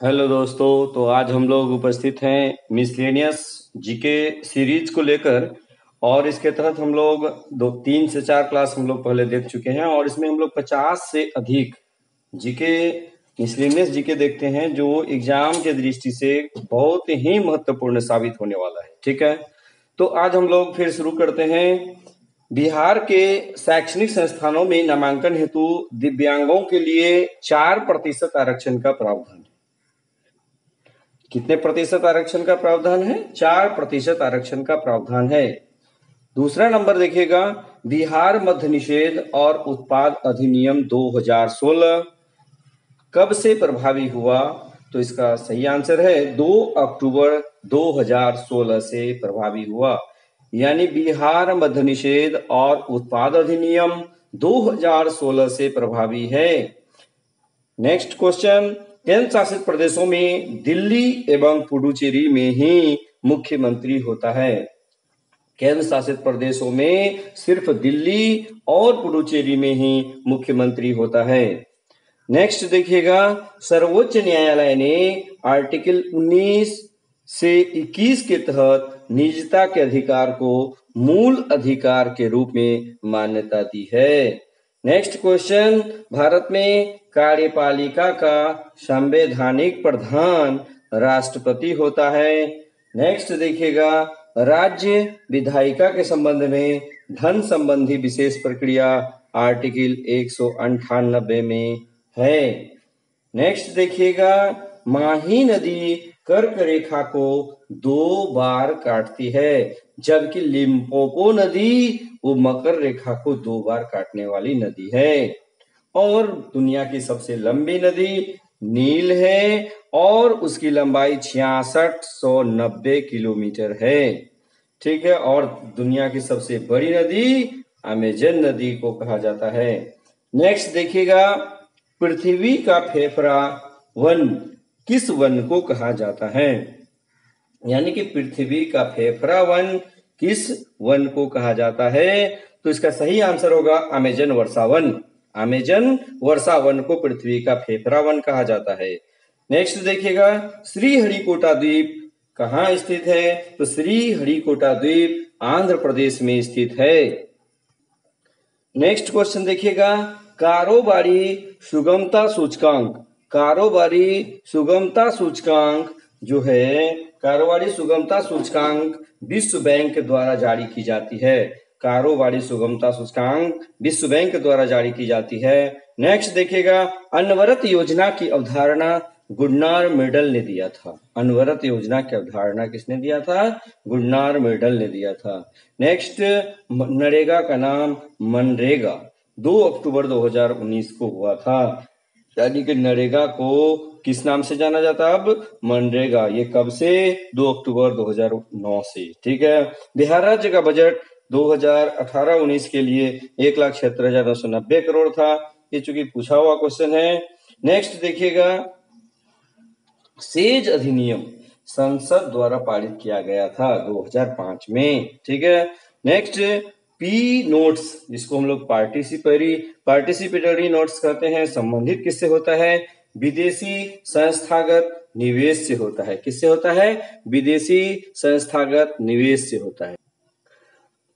Hello दोस्तों, तो आज हम लोग उपस्थित हैं मिसलेनियस जीके सीरीज को लेकर। और इसके तहत हम लोग 3 से 4 क्लास हम लोग पहले देख चुके हैं और इसमें हम लोग 50 से अधिक जीके मिसलेनियस जीके देखते हैं, जो एग्जाम के दृष्टि से बहुत ही महत्वपूर्ण साबित होने वाला है। ठीक है, तो आज हम लोग फिर शुरू करते हैं। बिहार के शैक्षणिक संस्थानों में नामांकन हेतु दिव्यांगों के लिए 4% आरक्षण का प्रावधान है। कितने प्रतिशत आरक्षण का प्रावधान है? 4% आरक्षण का प्रावधान है। दूसरा नंबर देखिएगा, बिहार मद्य निषेध और उत्पाद अधिनियम 2016 कब से प्रभावी हुआ? तो इसका सही आंसर है 2 अक्टूबर 2016 से प्रभावी हुआ। यानी बिहार मद्य निषेध और उत्पाद अधिनियम 2016 से प्रभावी है। नेक्स्ट क्वेश्चन, केंद्र शासित प्रदेशों में दिल्ली एवं पुडुचेरी में ही मुख्यमंत्री होता है। केंद्र शासित प्रदेशों में सिर्फ दिल्ली और पुडुचेरी में ही मुख्यमंत्री होता है। नेक्स्ट देखिएगा, सर्वोच्च न्यायालय ने आर्टिकल 19 से 21 के तहत निजता के अधिकार को मूल अधिकार के रूप में मान्यता दी है। नेक्स्ट क्वेश्चन, भारत में कार्यपालिका का संवैधानिक प्रधान राष्ट्रपति होता है। नेक्स्ट देखिएगा, राज्य विधायिका के संबंध में धन संबंधी विशेष प्रक्रिया आर्टिकल 198 में है। नेक्स्ट देखिएगा, माही नदी कर्क रेखा को 2 बार काटती है, जबकि लिम्पोपो नदी वो मकर रेखा को 2 बार काटने वाली नदी है। और दुनिया की सबसे लंबी नदी नील है और उसकी लंबाई 6690 किलोमीटर है। ठीक है, और दुनिया की सबसे बड़ी नदी अमेजन नदी को कहा जाता है। नेक्स्ट देखिएगा, पृथ्वी का फेफड़ा वन किस वन को कहा जाता है? यानी कि पृथ्वी का फेफड़ा वन किस वन को कहा जाता है? तो इसका सही आंसर होगा अमेजन वर्षा वन। अमेजन वर्षा वन को पृथ्वी का फेफड़ा वन कहा जाता है। नेक्स्ट देखिएगा, श्रीहरिकोटा द्वीप कहाँ स्थित है? तो श्रीहरिकोटा द्वीप आंध्र प्रदेश में स्थित है। नेक्स्ट क्वेश्चन देखिएगा, कारोबारी सुगमता सूचकांक, कारोबारी सुगमता सूचकांक जो है, कारोबारी सुगमता सूचकांक विश्व बैंक द्वारा जारी की जाती है। कारोबारी सुगमता सूचकांक विश्व बैंक द्वारा जारी की जाती है। नेक्स्ट देखिएगा, अनवरत योजना की अवधारणा गुडनार मेडल ने दिया था। अनवरत योजना की अवधारणा किसने दिया था? गुडनार मेडल ने दिया था। नेक्स्ट, नरेगा का नाम मनरेगा 2 अक्टूबर 2019 को हुआ था। यानी कि नरेगा को किस नाम से जाना जाता है अब? मनरेगा। ये कब से? 2 अक्टूबर 2009 से। ठीक है, बिहार राज्य का बजट 2018-19 के लिए 1,76,990 करोड़ था। ये चूंकि पूछा हुआ क्वेश्चन है। नेक्स्ट देखिएगा, सेज अधिनियम संसद द्वारा पारित किया गया था 2005 में। ठीक है, नेक्स्ट, पी नोट्स जिसको हम लोग पार्टिसिपेटरी नोट्स कहते हैं, संबंधित किससे होता है? विदेशी संस्थागत निवेश से होता है। किससे होता है? विदेशी संस्थागत निवेश से होता है।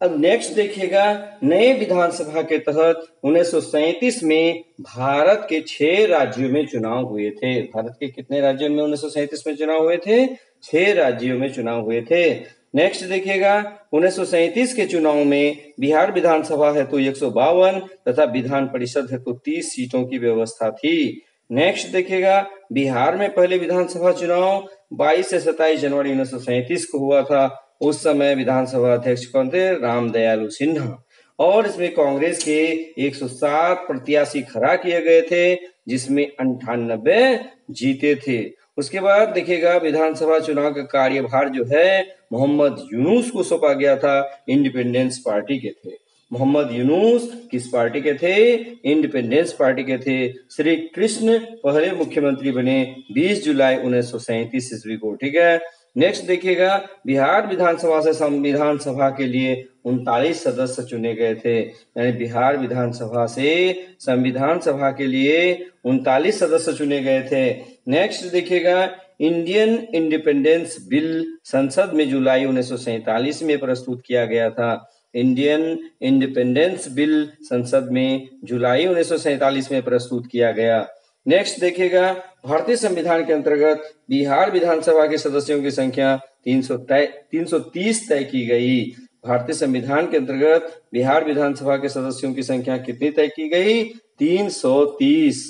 अब नेक्स्ट देखिएगा, नए विधानसभा के तहत 1937 में भारत के 6 राज्यों में चुनाव हुए थे। भारत के कितने राज्यों में 1937 में चुनाव हुए थे? 6 राज्यों में चुनाव हुए थे। नेक्स्ट देखिएगा, 1937 के चुनाव में बिहार विधानसभा हेतु 152 तथा विधान परिषद हेतु 30 सीटों की व्यवस्था थी। नेक्स्ट देखिएगा, बिहार में पहले विधानसभा चुनाव 22 से 27 जनवरी 1937 को हुआ था। उस समय विधानसभा अध्यक्ष कौन थे? रामदयालु सिन्हा। और इसमें कांग्रेस के 107 प्रत्याशी खड़ा किए गए थे, जिसमें 98 जीते थे। उसके बाद देखिएगा, विधानसभा चुनाव का कार्यभार जो है मोहम्मद यूनुस को सौंपा गया था। इंडिपेंडेंस पार्टी के थे मोहम्मद यूनुस। किस पार्टी के थे? इंडिपेंडेंस पार्टी के थे। श्री कृष्ण पहले मुख्यमंत्री बने 20 जुलाई 1937 ईस्वी को। ठीक है, नेक्स्ट देखिएगा, बिहार विधानसभा से संविधान सभा के लिए 39 सदस्य चुने गए थे। यानी बिहार विधानसभा से संविधान सभा के लिए 39 सदस्य चुने गए थे। नेक्स्ट देखिएगा, इंडियन इंडिपेंडेंस बिल संसद में जुलाई 1947 में प्रस्तुत किया गया था। इंडियन इंडिपेंडेंस बिल संसद में जुलाई 1947 में प्रस्तुत किया गया। नेक्स्ट देखिएगा, भारतीय संविधान के अंतर्गत बिहार विधानसभा के सदस्यों की संख्या 330 तय की गई। भारतीय संविधान के अंतर्गत बिहार विधानसभा के सदस्यों की संख्या कितनी तय की गई? 330।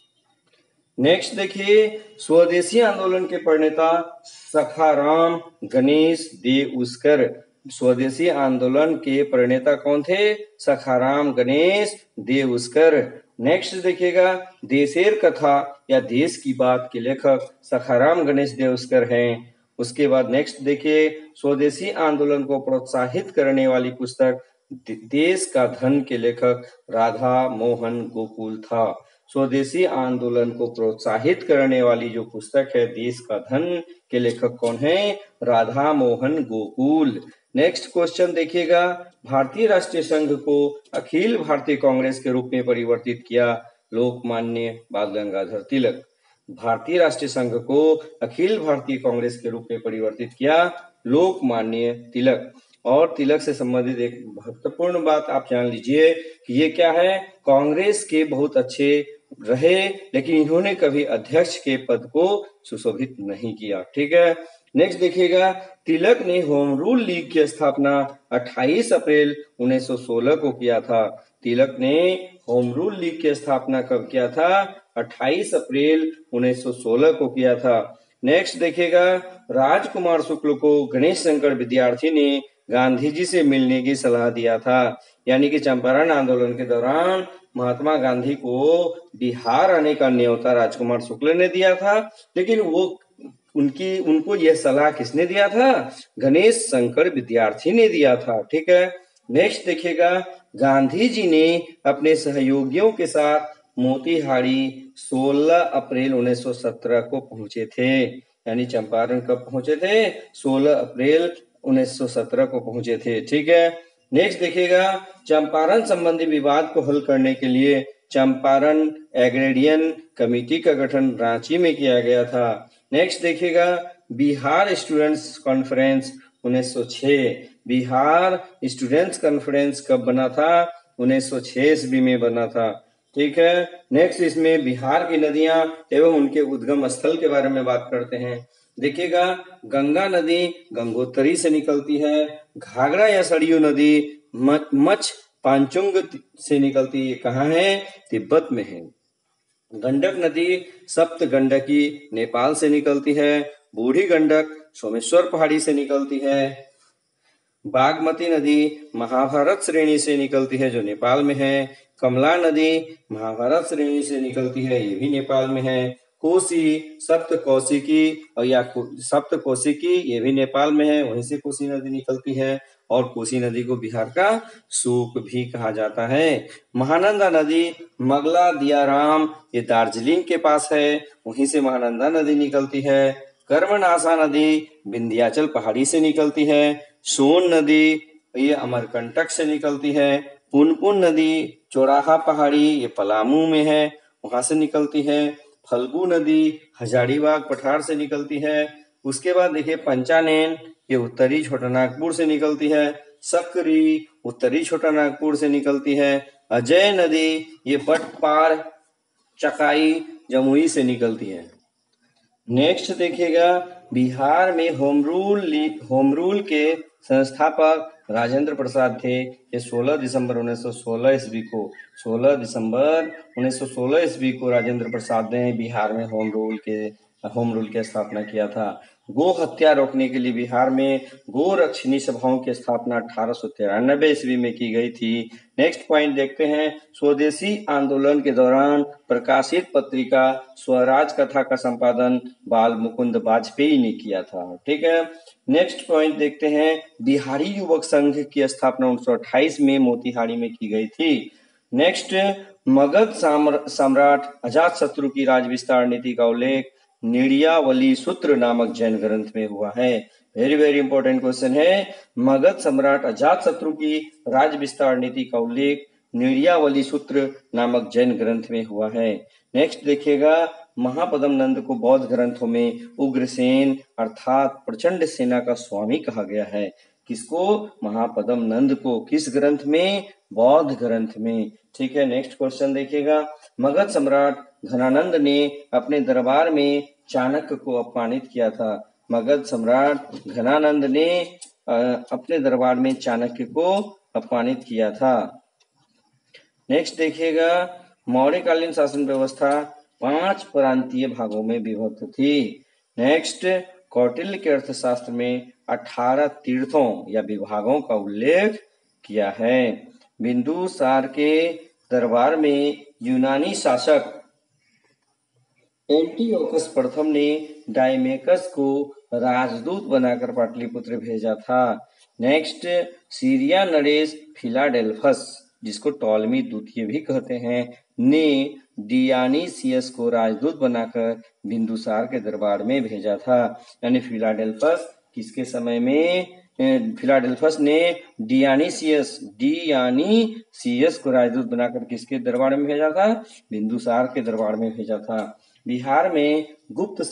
नेक्स्ट देखिए, स्वदेशी आंदोलन के प्रणेता सखाराम गणेश देउस्कर। स्वदेशी आंदोलन के प्रणेता कौन थे? सखाराम गणेश देउस्कर। नेक्स्ट देखिएगा, देशेर कथा या देश की बात के लेखक सखाराम गणेश देउस्कर हैं। उसके बाद नेक्स्ट देखिए, स्वदेशी आंदोलन को प्रोत्साहित करने वाली पुस्तक देश का धन के लेखक राधा मोहन गोकुल था। स्वदेशी आंदोलन को प्रोत्साहित करने वाली जो पुस्तक है देश का धन के लेखक कौन है? राधा मोहन गोकुल। नेक्स्ट क्वेश्चन देखिएगा, भारतीय राष्ट्रीय संघ को अखिल भारतीय कांग्रेस के रूप में परिवर्तित किया लोकमान्य बाल गंगाधर तिलक। भारतीय राष्ट्रीय संघ को अखिल भारतीय कांग्रेस के रूप में परिवर्तित किया लोकमान्य तिलक। और तिलक से संबंधित एक महत्वपूर्ण बात आप जान लीजिए कि ये क्या है, कांग्रेस के बहुत अच्छे रहे, लेकिन इन्होंने कभी अध्यक्ष के पद को सुशोभित नहीं किया। ठीक है। नेक्स्ट देखिएगा, तिलक ने होम रूल लीग की स्थापना 28 अप्रैल 1916 को किया था। तिलक ने होम रूल लीग की स्थापना कब किया था? 28 अप्रैल 1916 को किया था। नेक्स्ट देखिएगा, राजकुमार शुक्ल को गणेश शंकर विद्यार्थी ने गांधी जी से मिलने की सलाह दिया था। यानी कि चंपारण आंदोलन के दौरान महात्मा गांधी को बिहार आने का न्योता राजकुमार शुक्ल ने दिया था, लेकिन उनको यह सलाह किसने दिया था? गणेश शंकर विद्यार्थी ने दिया था। ठीक है। नेक्स्ट देखिएगा, गांधी जी ने अपने सहयोगियों के साथ मोतिहारी 16 अप्रैल 1917 को पहुंचे थे। यानी चंपारण कब पहुंचे थे? 16 अप्रैल 1917 को पहुंचे थे। ठीक है। नेक्स्ट देखिएगा, चंपारण संबंधी विवाद को हल करने के लिए चंपारण एग्रेरियन कमेटी का गठन रांची में किया गया था। नेक्स्ट देखिएगा, Bihar students conference 1906। Bihar students conference कब बना था? 1906 ईस्वी में बना था। ठीक है। नेक्स्ट इसमें बिहार की नदियां एवं उनके उद्गम स्थल के बारे में बात करते हैं। देखिएगा, गंगा नदी गंगोत्री से निकलती है। घाघरा या सरयू नदी मच पांचुंग से निकलती है। कहाँ है? तिब्बत में है। गंडक नदी सप्त गंडकी नेपाल से निकलती है। बूढ़ी गंडक सोमेश्वर पहाड़ी से निकलती है। बागमती नदी महाभारत श्रेणी से निकलती है, जो नेपाल में है। कमला नदी महाभारत श्रेणी से निकलती है, ये भी नेपाल में है। कोसी सप्त कौशिकी ये भी नेपाल में है, वहीं से कोसी नदी निकलती है। और कोसी नदी को बिहार का सूप भी कहा जाता है। महानंदा नदी मगला दियाराम ये दार्जिलिंग के पास है, वहीं से महानंदा नदी निकलती है। कर्मनाशा नदी विंध्याचल पहाड़ी से निकलती है। सोन नदी ये अमरकंटक से निकलती है। पुनपुन नदी चौराहा पहाड़ी ये पलामू में है, वहां से निकलती है। फल्गु नदी हजारीबाग पठार से निकलती है। उसके बाद देखिए पंचानेन ये उत्तरी छोटानागपुर से निकलती है। सकरी उत्तरी छोटानागपुर से निकलती है। अजय नदी ये बटपार चकाई जमुई से निकलती है। नेक्स्ट देखिएगा, बिहार में होम रूल के संस्थापक राजेंद्र प्रसाद थे। ये 16 दिसंबर 1916 ईस्वी को राजेंद्र प्रसाद ने बिहार में होम रूल के स्थापना किया था। गो हत्या रोकने के लिए बिहार में गो रक्षिणी सभाओं की स्थापना 1893 ईस्वी में की गई थी। नेक्स्ट पॉइंट देखते हैं, स्वदेशी आंदोलन के दौरान प्रकाशित पत्रिका स्वराज कथा का संपादन बाल मुकुंद वाजपेयी ने किया था। ठीक है। नेक्स्ट पॉइंट देखते हैं, बिहारी युवक संघ की स्थापना 1928 में मोतिहारी में की गई थी। नेक्स्ट, मगध सम्राट अजातशत्रु की राज विस्तार नीति का उल्लेख निड़ियावली सूत्र नामक जैन ग्रंथ में हुआ है। वेरी वेरी इंपॉर्टेंट क्वेश्चन है। मगध सम्राट अजातशत्रु की राज्य विस्तार नीति का उल्लेख निर्यावली सूत्र नामक जैन ग्रंथ में हुआ है। नेक्स्ट देखिएगा, महापद्म नंद को बौद्ध ग्रंथों में उग्रसेन अर्थात प्रचंड सेना का स्वामी कहा गया है। किसको? महापद्म नंद को। किस ग्रंथ में? बौद्ध ग्रंथ में। ठीक है, नेक्स्ट क्वेश्चन देखिएगा, मगध सम्राट घनानंद ने अपने दरबार में चाणक्य को अपमानित किया था। मगध सम्राट घनानंद ने अपने दरबार में चाणक्य को अपमानित किया था। नेक्स्ट देखिएगा, मौर्यकालीन शासन व्यवस्था 5 प्रांतीय भागों में विभक्त थी। नेक्स्ट, कौटिल्य के अर्थशास्त्र में 18 तीर्थों या विभागों का उल्लेख किया है। बिंदुसार के दरबार में यूनानी शासक एंटियोकस प्रथम ने डायमेकस को राजदूत बनाकर पाटलिपुत्र भेजा था। नेक्स्ट, सीरिया नरेश फिलाडेल्फस, जिसको टॉलमी द्वितीय भी कहते हैं, ने डियानीसियस को राजदूत बनाकर बिंदुसार के दरबार में भेजा था। यानी फिलाडेल्फस किसके समय में? फिलाडेल्फस ने डियानीसियस को राजदूत बनाकर किसके दरबार में भेजा था? बिंदुसार के दरबार में भेजा था। बिहार में गुप्त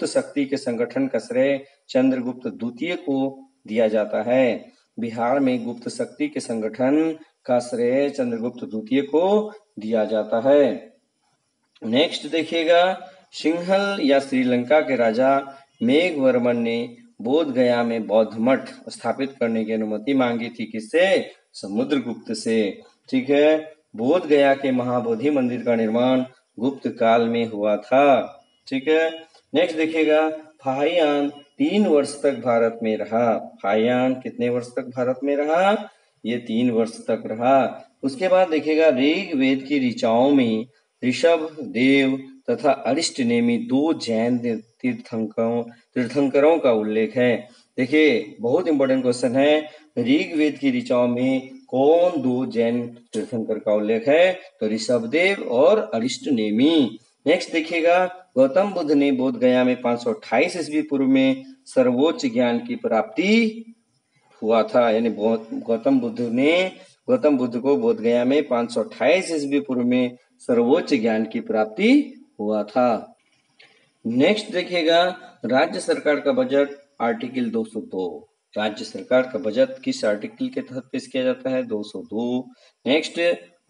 शक्ति के संगठन का श्रेय चंद्रगुप्त द्वितीय को दिया जाता है। बिहार में गुप्त शक्ति के संगठन का श्रेय चंद्रगुप्त द्वितीय को दिया जाता है। नेक्स्ट देखिएगा, सिंहल या श्रीलंका के राजा मेघवर्मन ने बोध गया में बौद्ध मठ स्थापित करने की अनुमति मांगी थी। किससे? समुद्रगुप्त से। ठीक है, बोध गया के महाबोधि मंदिर का निर्माण गुप्त काल में हुआ था। ठीक है, नेक्स्ट देखिएगा, फाहियान 3 वर्ष तक भारत में रहा। फाहियान कितने वर्ष तक भारत में रहा? ये 3 वर्ष तक रहा। उसके बाद देखिएगा, ऋग्वेद की ऋचाओं में ऋषभ देव तथा अरिष्ट नेमी 2 जैन तीर्थंकरों का उल्लेख है। देखिए, बहुत इंपॉर्टेंट क्वेश्चन है। ऋग्वेद की ऋचाओं में कौन 2 जैन तीर्थंकर का उल्लेख है? तो ऋषभदेव और अरिष्ट नेमी। नेक्स्ट देखिएगा, गौतम बुद्ध ने बोध गया में 528 ईस्वी पूर्व में सर्वोच्च ज्ञान की प्राप्ति हुआ था। यानी गौतम बुद्ध को बोध गया में 528 ईस्वी पूर्व में सर्वोच्च ज्ञान की प्राप्ति हुआ था। नेक्स्ट देखिएगा, राज्य सरकार का बजट आर्टिकल 202। राज्य सरकार का बजट किस आर्टिकल के तहत पेश किया जाता है? 202। नेक्स्ट,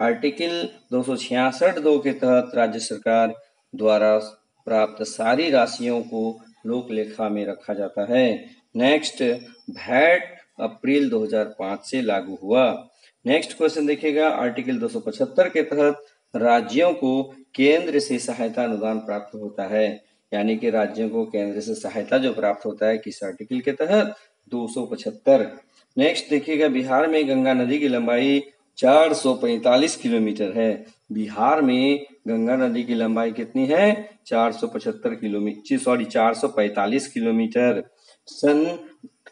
आर्टिकल 266(2) के तहत राज्य सरकार द्वारा प्राप्त सारी राशियों को लोक लेखा में रखा जाता है। नेक्स्ट, वैट अप्रैल 2005 से लागू हुआ। नेक्स्ट क्वेश्चन देखिएगा, आर्टिकल 275 के तहत राज्यों को केंद्र से सहायता अनुदान प्राप्त होता है। यानी कि राज्यों को केंद्र से सहायता जो प्राप्त होता है किस आर्टिकल के तहत? 275। नेक्स्ट देखिएगा, बिहार में गंगा नदी की लंबाई 445 किलोमीटर है। बिहार में गंगा नदी की लंबाई कितनी है? 445 किलोमीटर।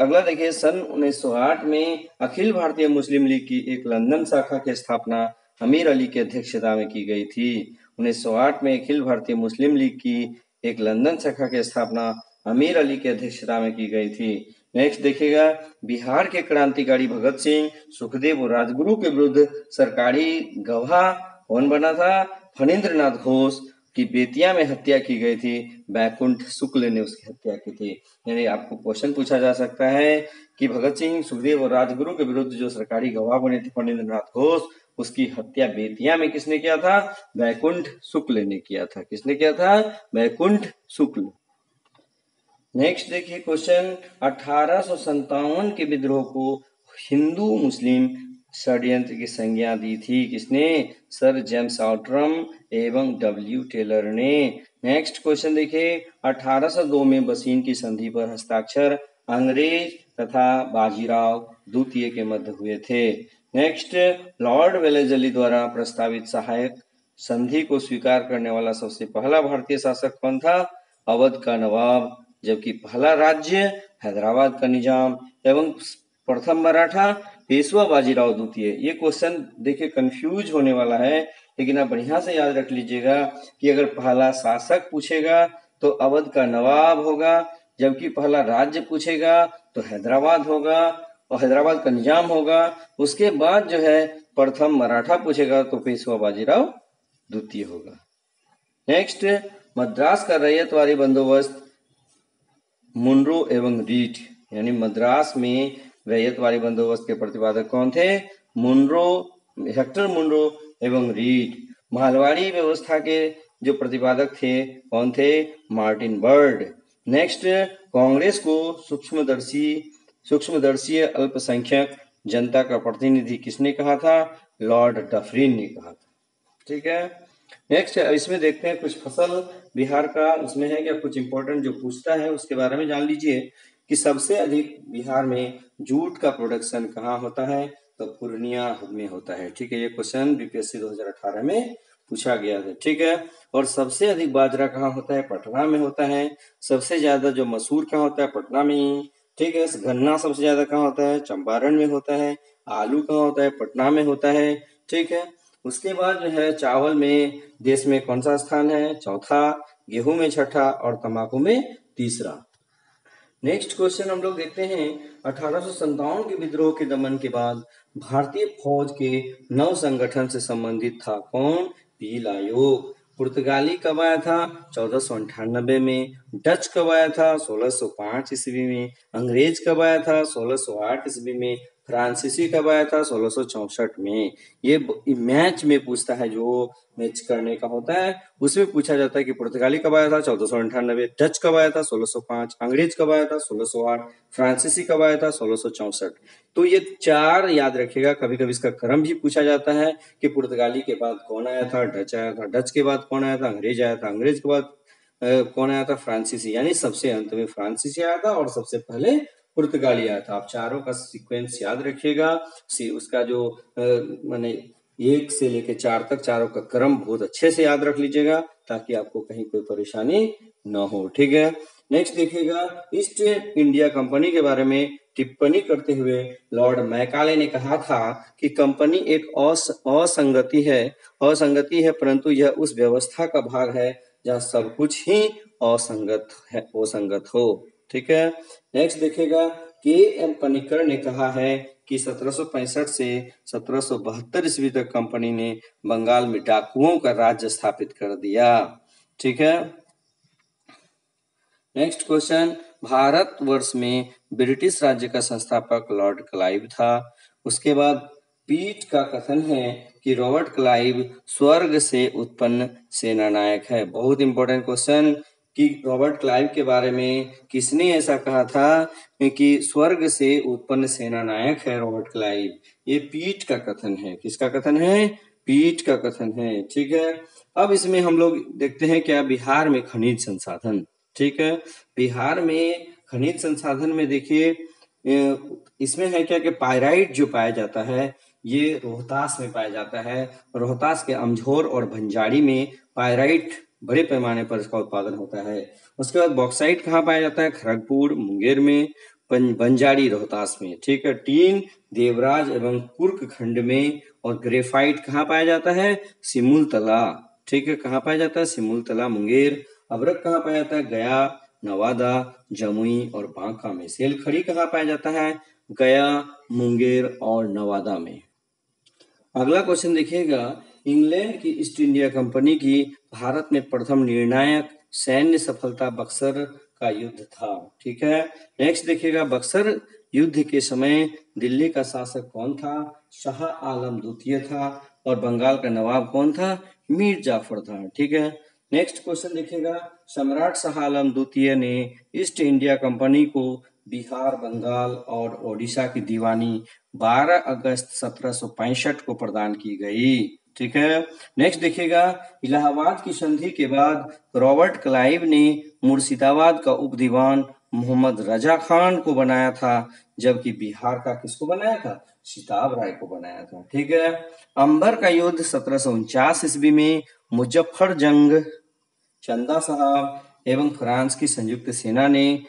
अगला देखिए, सन 1908 में अखिल भारतीय मुस्लिम लीग की एक लंदन शाखा की स्थापना अमीर अली की अध्यक्षता में की गई थी। 1908 में अखिल भारतीय मुस्लिम लीग की एक लंदन शाखा की स्थापना अमीर अली की अध्यक्षता में की गई थी। नेक्स्ट देखिएगा, बिहार के क्रांतिकारी भगत सिंह, सुखदेव और राजगुरु के विरुद्ध सरकारी गवाह कौन बना था? फणींद्रनाथ घोष की बेतिया में हत्या की गई थी। बैकुंठ शुक्ल ने उसकी हत्या की थी। यानी आपको क्वेश्चन पूछा जा सकता है कि भगत सिंह, सुखदेव और राजगुरु के विरुद्ध जो सरकारी गवाह बने थे फणींद्रनाथ घोष, उसकी हत्या बेतिया में किसने किया था? बैकुंठ शुक्ल ने किया था। किसने किया था? बैकुंठ शुक्ल। नेक्स्ट देखिए क्वेश्चन, 1857 के विद्रोह को हिंदू मुस्लिम षड्यंत्र की संज्ञा दी थी। किसने? सर जेम्स आउट्रम एवं डब्ल्यू टेलर ने। नेक्स्ट क्वेश्चन देखिए, 1802 में बसीन की संधि पर हस्ताक्षर अंग्रेज तथा बाजीराव द्वितीय के मध्य हुए थे। नेक्स्ट, लॉर्ड वेलेस्ली द्वारा प्रस्तावित सहायक संधि को स्वीकार करने वाला सबसे पहला भारतीय शासक कौन था? अवध का नवाब। जबकि पहला राज्य हैदराबाद का निजाम एवं प्रथम मराठा पेशवा बाजीराव द्वितीय। ये क्वेश्चन देखिए कंफ्यूज होने वाला है, लेकिन आप बढ़िया से याद रख लीजिएगा कि अगर पहला शासक पूछेगा तो अवध का नवाब होगा, जबकि पहला राज्य पूछेगा तो हैदराबाद होगा और हैदराबाद का निजाम होगा। उसके बाद जो है प्रथम मराठा पूछेगा तो पेशवा बाजीराव द्वितीय होगा। नेक्स्ट, मद्रास का रैयतवाड़ी बंदोबस्त मुनरो एवं रीड, यानी मद्रास में रैयतवाड़ी बंदोबस्त के प्रतिपादक कौन थे? मुनरो, हेक्टर मुनरो एवं रीड। मालवाड़ी व्यवस्था के जो प्रतिपादक थे कौन थे? Martin bird. नेक्स्ट, कांग्रेस को सूक्ष्मदर्शी अल्पसंख्यक जनता का प्रतिनिधि किसने कहा था? लॉर्ड डफरिन ने कहा था। ठीक है। नेक्स्ट, इसमें देखते हैं कुछ फसल बिहार का उसमें है क्या, कुछ इंपॉर्टेंट जो पूछता है उसके बारे में जान लीजिए कि सबसे अधिक बिहार में जूट का प्रोडक्शन कहाँ होता है? तो पूर्णिया में होता है। ठीक है, ये क्वेश्चन बीपीएससी 2018 में पूछा गया था। ठीक है। और सबसे अधिक बाजरा कहाँ होता है? पटना में होता है। सबसे ज्यादा जो मसूर कहाँ होता है? पटना में ही। ठीक है। गन्ना सबसे ज्यादा कहाँ होता है? चंपारण में होता है। आलू कहाँ होता है? पटना में होता है। ठीक है। उसके बाद जो है चावल में देश में कौन सा स्थान है? चौथा। गेहूं में छठा और तंबाकू में तीसरा। नेक्स्ट क्वेश्चन हम लोग देखते हैं, 1857 के विद्रोह के दमन के बाद भारतीय फौज के नव संगठन से संबंधित था कौन? पील आयोग। पुर्तगाली कब आया था? 1498 में। डच कब आया था? 1605 ईस्वी में। अंग्रेज कब आया था? 1608 ईस्वी में। फ्रांसीसी कब आया था? 1664 में। ये मैच में पूछता है, जो मैच करने का होता है उसमें पूछा जाता है कि पुर्तगाली कब आया था? 1498। डच कब आया था? 1605। अंग्रेज कब आया था? 1608। फ्रांसीसी कब आया था? 1664। तो ये चार याद रखिएगा। कभी कभी इसका क्रम भी पूछा जाता है कि पुर्तगाली के बाद कौन आया था? डच आया था। डच के बाद कौन आया था? अंग्रेज आया था। अंग्रेज के बाद कौन आया था? फ्रांसीसी। यानी सबसे अंत में फ्रांसीसी आया था और सबसे पहले पुर्तगाली आया था। आप चारों का सीक्वेंस याद रखिएगा। उसका जो माने 1 से लेके 4 तक चारों का क्रम बहुत अच्छे से याद रख लीजिएगा ताकि आपको कहीं कोई परेशानी न हो। ठीक है। नेक्स्ट देखिएगा, ईस्ट इंडिया कंपनी के बारे में टिप्पणी करते हुए लॉर्ड मैकाले ने कहा था कि कंपनी एक असंगति है परंतु यह उस व्यवस्था का भाग है जहाँ सब कुछ ही असंगत हो। ठीक है। नेक्स्ट देखिएगा, के एम पनिकर ने कहा है कि 1765 से 1772 ईस्वी तक कंपनी ने बंगाल में डाकुओं का राज्य स्थापित कर दिया। ठीक है। नेक्स्ट क्वेश्चन, भारतवर्ष में ब्रिटिश राज्य का संस्थापक लॉर्ड क्लाइव था। उसके बाद पीट का कथन है कि रॉबर्ट क्लाइव स्वर्ग से उत्पन्न सेनानायक है। बहुत इंपॉर्टेंट क्वेश्चन कि रॉबर्ट क्लाइव के बारे में किसने ऐसा कहा था कि स्वर्ग से उत्पन्न सेनानायक है रॉबर्ट क्लाइव। ये पीट का कथन है। किसका कथन है? पीट का कथन है। ठीक है। अब इसमें हम लोग देखते हैं क्या, बिहार में खनिज संसाधन। ठीक है। बिहार में खनिज संसाधन में देखिए इसमें है क्या कि पायराइट जो पाया जाता है ये रोहतास में पाया जाता है। रोहतास के अमझोर और भंजाड़ी में पायराइट बड़े पैमाने पर इसका उत्पादन होता है। उसके बाद बॉक्साइट कहाँ पाया जाता है? खड़गपुर, मुंगेर में, बंजाड़ी रोहतास में। ठीक है। टीन देवराज एवं कुर्क खंड में। और ग्रेफाइट कहाँ पाया जाता है? सिमुलतला। ठीक है। कहाँ पाया जाता है? सिमुलतला, मुंगेर। अभ्रक कहाँ पाया जाता है? गया, नवादा, जमुई और बांका में। सेल खड़ी कहाँ पाया जाता है? गया, मुंगेर और नवादा में। अगला क्वेश्चन देखिएगा, इंग्लैंड की ईस्ट इंडिया कंपनी की भारत में प्रथम निर्णायक सैन्य सफलता बक्सर का युद्ध था। ठीक है। नेक्स्ट देखिएगा, बक्सर युद्ध के समय दिल्ली का शासक कौन था? शाह आलम द्वितीय था। और बंगाल का नवाब कौन था? मीर जाफर था। ठीक है। नेक्स्ट क्वेश्चन देखिएगा, सम्राट शाह आलम द्वितीय ने ईस्ट इंडिया कंपनी को बिहार, बंगाल और ओडिशा की दीवानी 12 अगस्त 1765 को प्रदान की गई। ठीक है। नेक्स्ट देखिएगा, इलाहाबाद की संधि के बाद रॉबर्ट क्लाइव ने मुर्शिदाबाद का उपदीवान मोहम्मद रजा खान को बनाया था, जबकि बिहार का किसको बनाया था? सिताब राय को बनाया था। ठीक है। अंबर का युद्ध 1749 ईस्वी में मुजफ्फर जंग, चंदा साहब एवं फ्रांस की संयुक्त सेना ने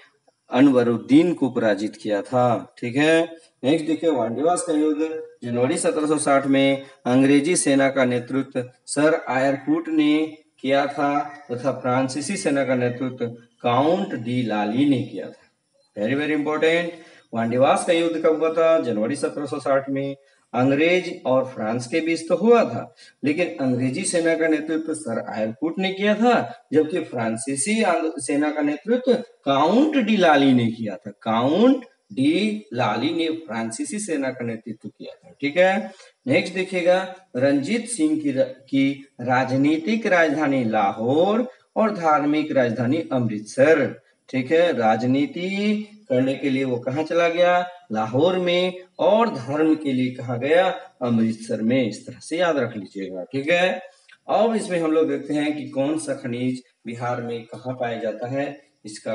अनवरुद्दीन को पराजित किया था। ठीक है। नेक्स्ट देखिए, वांडीवास का युद्ध जनवरी 1760 में अंग्रेजी सेना का नेतृत्व सर आयरकूट ने किया था तथा फ्रांसीसी सेना का नेतृत्व काउंट डी लाली ने किया था। Very very important. वांडीवास का युद्ध कब हुआ था? जनवरी 1760 में। अंग्रेज और फ्रांस के बीच तो हुआ था, लेकिन अंग्रेजी सेना का नेतृत्व सर आयरकूट ने किया था, जबकि फ्रांसीसी सेना का नेतृत्व काउंट डी लाली ने किया था। काउंट डी लाली ने फ्रांसीसी सेना का नेतृत्व किया था। ठीक है, नेक्स्ट देखिएगा, रणजीत सिंह की राजनीतिक राजधानी लाहौर और धार्मिक राजधानी अमृतसर। ठीक है, राजनीति करने के लिए वो कहाँ चला गया? लाहौर में। और धर्म के लिए कहा गया? अमृतसर में। इस तरह से याद रख लीजिएगा। ठीक है, अब इसमें हम लोग देखते हैं कि कौन सा खनिज बिहार में कहाँ पाया जाता है, इसका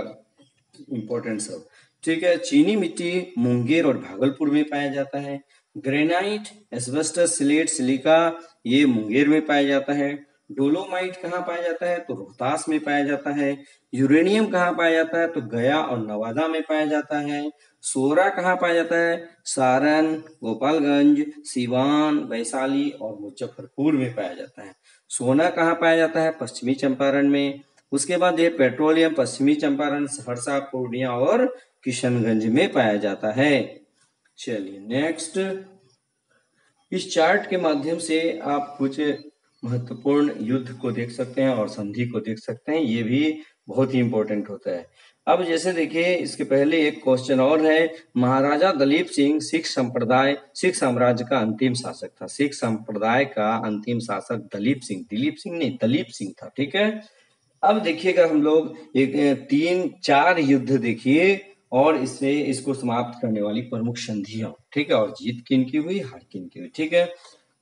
इंपॉर्टेंट सब। ठीक है, चीनी मिट्टी मुंगेर और भागलपुर में पाया जाता है। ग्रेनाइट, एस्बेस्टस, सिलेट, सिलिका ये मुंगेर में पाया जाता है। डोलोमाइट कहाँ पाया जाता है? तो रोहतास में पाया जाता है। यूरेनियम कहाँ पाया जाता है? तो गया और नवादा में पाया जाता है। सोरा कहाँ पाया जाता है? सारण, गोपालगंज, सिवान, वैशाली और मुजफ्फरपुर में पाया जाता है। सोना कहाँ पाया जाता है? पश्चिमी चंपारण में। उसके बाद ये पेट्रोलियम पश्चिमी चंपारण, सहरसा, पूर्णिया और किशनगंज में पाया जाता है। चलिए नेक्स्ट, इस चार्ट के माध्यम से आप कुछ महत्वपूर्ण युद्ध को देख सकते हैं और संधि को देख सकते हैं, ये भी बहुत ही इंपॉर्टेंट होता है। अब जैसे देखिए, इसके पहले एक क्वेश्चन और है। महाराजा दलीप सिंह सिख साम्राज्य का अंतिम शासक था। सिख संप्रदाय का अंतिम शासक दिलीप सिंह नहीं, दलीप सिंह था। ठीक है, अब देखिएगा हम लोग एक 3-4 युद्ध देखिए और इसको समाप्त करने वाली प्रमुख संधियां। ठीक है, और जीत किन की हुई, हार किन की हुई। ठीक है,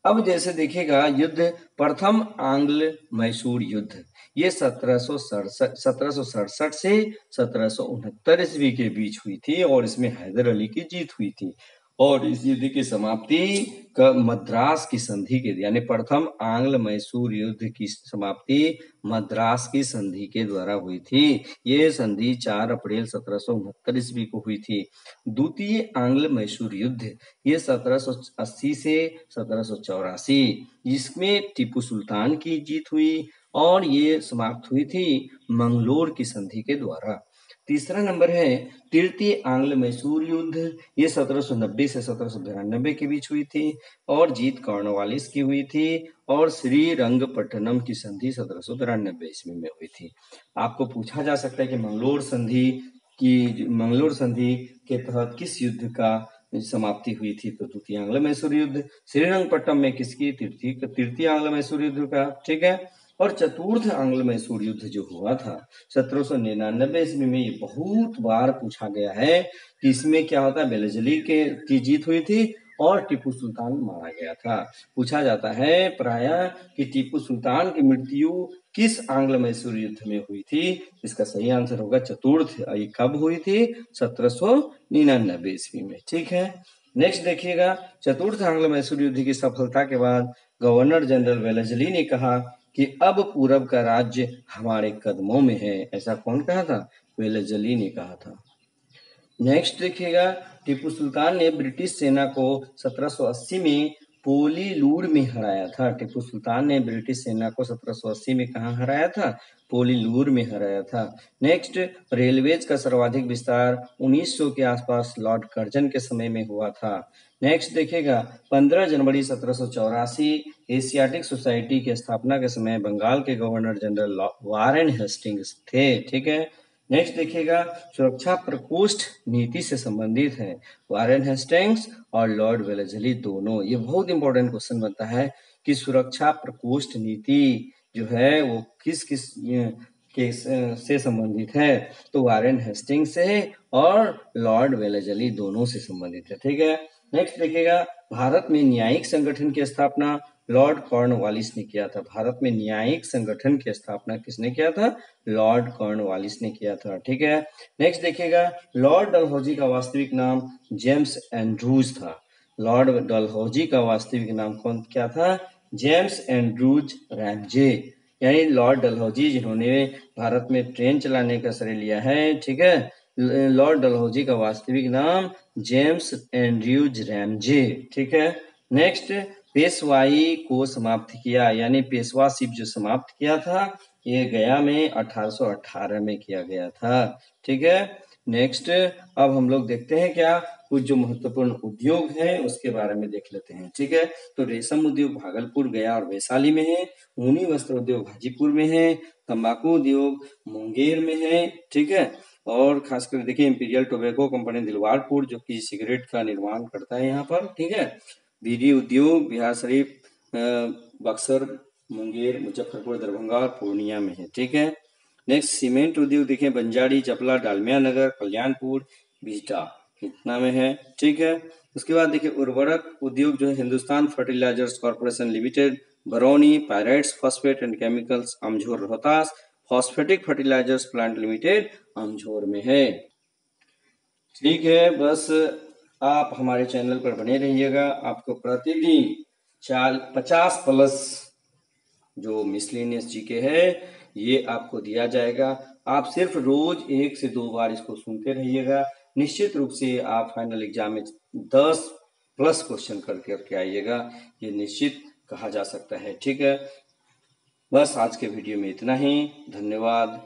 अब जैसे देखिएगा, युद्ध प्रथम आंग्ल मैसूर युद्ध, ये 1767 से 1769 ईस्वी के बीच हुई थी और इसमें हैदर अली की जीत हुई थी। और इस युद्ध की समाप्ति मद्रास की संधि के, यानी प्रथम आंग्ल मैसूर युद्ध की समाप्ति मद्रास की संधि के द्वारा हुई थी। ये संधि 4 अप्रैल 1769 ईस्वी को हुई थी। द्वितीय आंग्ल मैसूर युद्ध, ये 1780 से 1784, इसमें टीपू सुल्तान की जीत हुई और ये समाप्त हुई थी मंगलोर की संधि के द्वारा। तीसरा नंबर है तृतीय आंग्ल मैसूर युद्ध, ये 1790 से 1792 के बीच हुई थी और जीत कॉर्नवालिस की हुई थी और श्रीरंगपट्टनम की संधि 1793 ईस्वी में हुई थी। आपको पूछा जा सकता है कि मंगलोर संधि के तहत किस युद्ध का समाप्ति हुई थी? तो द्वितीय आंग्ल मैसूर युद्ध। श्रीरंगपट्टनम में किसकी? तृतीय आंग्ल मैसूर युद्ध का। ठीक है, और चतुर्थ आंग्ल मैसूर युद्ध जो हुआ था 1799 ईस्वी में, ये बहुत बार पूछा गया है कि इसमें क्या होता है? बेलजली की जीत हुई थी और टीपू सुल्तान मारा गया था। पूछा जाता है प्रायः कि टीपू सुल्तान की मृत्यु किस आंग्ल मैसूर युद्ध में हुई थी? इसका सही आंसर होगा चतुर्थ। ये कब हुई थी? 1799 ईस्वी में। ठीक है, नेक्स्ट देखिएगा, चतुर्थ आंग्ल मैसूर युद्ध की सफलता के बाद गवर्नर जनरल वेलेस्ली ने कहा कि अब पूरब का राज्य हमारे कदमों में है। ऐसा कौन कहा था? वेलेस्ली ने कहा था। नेक्स्ट देखिएगा, टीपू सुल्तान ने ब्रिटिश सेना को 1780 में पोलीलूर में हराया था। टीपू सुल्तान ने ब्रिटिश सेना को 1780 में कहाँ हराया था? पोलीलूर में हराया था। नेक्स्ट, रेलवेज का सर्वाधिक विस्तार 1900 के आसपास लॉर्ड कर्जन के समय में हुआ था। नेक्स्ट देखिएगा, 15 जनवरी 1784 एशियाटिक सोसाइटी की स्थापना के समय बंगाल के गवर्नर जनरल वारेन हेस्टिंग्स थे। ठीक है, नेक्स्ट देखिएगा, सुरक्षा प्रकोष्ठ नीति से संबंधित है वारेन हेस्टिंग्स और लॉर्ड वेलेस्ली दोनों। ये बहुत इंपॉर्टेंट क्वेश्चन बनता है कि सुरक्षा प्रकोष्ठ नीति जो है वो किस किस से संबंधित है? तो वारेन हेस्टिंग्स से और लॉर्ड वेलेस्ली दोनों से संबंधित है। ठीक है, नेक्स्ट देखिएगा, भारत में न्यायिक संगठन की स्थापना लॉर्ड कॉर्नवालिस ने किया था। भारत में न्यायिक संगठन की स्थापना किसने किया था? लॉर्ड कॉर्नवालिस ने किया था। ठीक है, नेक्स्ट देखिएगा, लॉर्ड डलहौजी का वास्तविक नाम जेम्स एंड्रूज था। लॉर्ड डलहौजी का वास्तविक नाम क्या था? जेम्स एंड्रूज रैमजे, यानी लॉर्ड डलहौजी जिन्होंने भारत में ट्रेन चलाने का श्रेय लिया है। ठीक है, लॉर्ड डलहौजी का वास्तविक नाम जेम्स एंड्रूज रैमजे। ठीक है, नेक्स्ट, पेशवाई को समाप्त किया, यानी पेशवाशिप जो समाप्त किया था ये गया में 1818 में किया गया था। ठीक है, नेक्स्ट अब हम लोग देखते हैं क्या कुछ जो महत्वपूर्ण उद्योग हैं उसके बारे में देख लेते हैं। ठीक है, तो रेशम उद्योग भागलपुर, गया और वैशाली में है। ऊनी वस्त्र उद्योग हाजीपुर में है। तंबाकू उद्योग मुंगेर में है। ठीक है, और खासकर देखिए इंपीरियल टोबैको कंपनी दिलवारपुर जो कि सिगरेट का निर्माण करता है यहाँ पर। ठीक है, बीड़ी उद्योग बिहार शरीफ, बक्सर, मुंगेर, मुजफ्फरपुर, दरभंगा और पूर्णिया में है। ठीक है, नेक्स्ट सीमेंट उद्योग देखें बंजारी, चपला, डालमिया नगर, कल्याणपुर, बिहटा इतना में है। ठीक है, उसके बाद देखिए उर्वरक उद्योग जो है Hindustan fertilizers corporation limited, Barauni, pyrites phosphate and chemicals Amjhore Rohtas, phosphatic fertilizers plant limited Amjhore में है। ठीक है, बस आप हमारे चैनल पर बने रहिएगा, आपको प्रतिदिन 50+ जो मिसलेनियस जीके है ये आपको दिया जाएगा। आप सिर्फ रोज 1 से 2 बार इसको सुनते रहिएगा। निश्चित रूप से आप फाइनल एग्जाम में 10+ क्वेश्चन करके आइएगा, ये निश्चित कहा जा सकता है। ठीक है, बस आज के वीडियो में इतना ही। धन्यवाद।